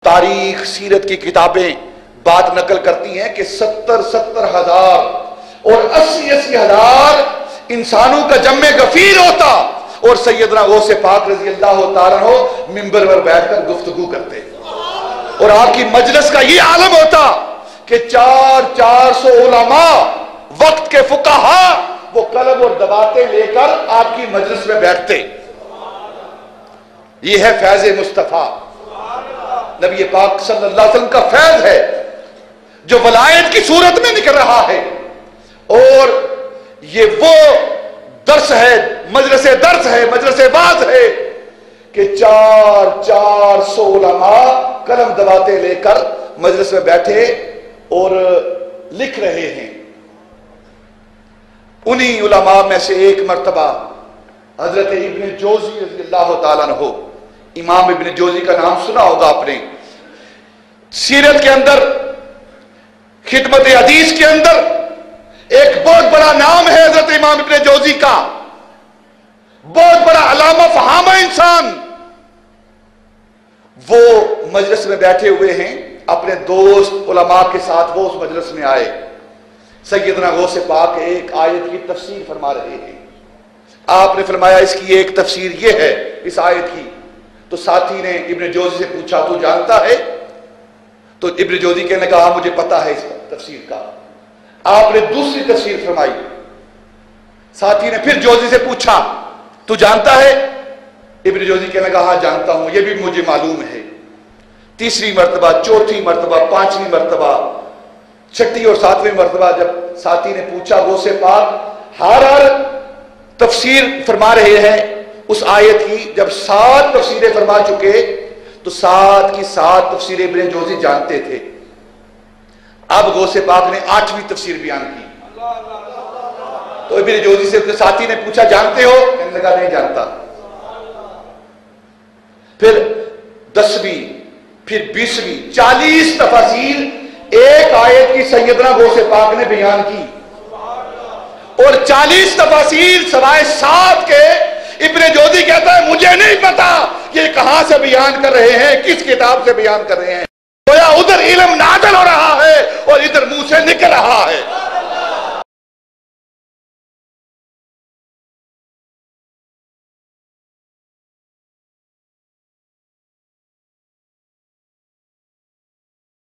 تاریخ سیرت کی کتابیں بات نقل کرتی ہیں کہ 70 ہزار اور 80 ہزار انسانوں کا جمع غفیر ہوتا اور سیدنا غوث پاک رضی اللہ تعالیٰ عنہ منبر پر بیٹھ کر گفتگو کرتے اور آپ کی مجلس کا یہ عالم ہوتا کہ 400 علماء وقت کے فقہا وہ قلم اور دباتے لے کر آپ کی مجلس میں بیٹھتے. یہ ہے فیض مصطفیٰ، نبی پاک صلی اللہ علیہ وسلم کا فیض ہے جو ولایت کی صورت میں نکل رہا ہے. اور یہ وہ درس ہے، مجلس درس ہے، مجلس باز ہے کہ 400 علماء قلم دباتے لے کر مجلس میں بیٹھے اور لکھ رہے ہیں. انہی علماء میں سے ایک مرتبہ حضرت ابن جوزی رضی اللہ تعالیٰ عنہ، امام ابن جوزی کا نام سنا ہوگا آپ نے، سیرت کے اندر، خدمت حدیث کے اندر ایک بہت بڑا نام ہے حضرت امام ابن جوزی کا، بہت بڑا علامہ فہامہ انسان. وہ مجلس میں بیٹھے ہوئے ہیں اپنے دوست علماء کے ساتھ، وہ اس مجلس میں آئے. سیدنا غوث پاک ایک آیت کی تفسیر فرما رہے ہیں. آپ نے فرمایا اس کی ایک تفسیر یہ ہے اس آیت کی. تو ساتھی نے ابن جوزی سے پوچھا تو جانتا ہے؟ تو ابن جوزی کہنے کہا مجھے پتا ہے اس تفسیر کا. آپ نے دوسری تفسیر فرمائی. ساتھی نے پھر جوزی سے پوچھا تو جانتا ہے؟ ابن جوزی کہنے کہا ہاں جانتا ہوں، یہ بھی مجھے معلوم ہے. تیسری مرتبہ، چوتھی مرتبہ، پانچویں مرتبہ، چھٹی اور ساتویں مرتبہ جب ساتھی نے پوچھا غوث پاک ہر تفسیر فرما رہے ہیں اس آیت کی، جب 7 تفسیریں فرما چکے تو 7 کی 7 تفسیریں ابن جوزی جانتے تھے. اب غوث پاک نے 8ویں تفسیر بیان کی. تو ابن جوزی سے ساتھی نے پوچھا جانتے ہو؟ کہنے لگا نہیں جانتا. پھر 10ویں، پھر 20ویں، 40 تفاسیر ایک آیت کی سیدنا غوث پاک نے بیان کی. اور 40 تفاسیر سوائے 7 کے ابن جوزی کہتا ہے مجھے نہیں پتا یہ کہاں سے بیان کر رہے ہیں، کس کتاب سے بیان کر رہے ہیں. گویا ادھر علم نازل ہو رہا ہے اور ادھر منہ سے نکل رہا ہے.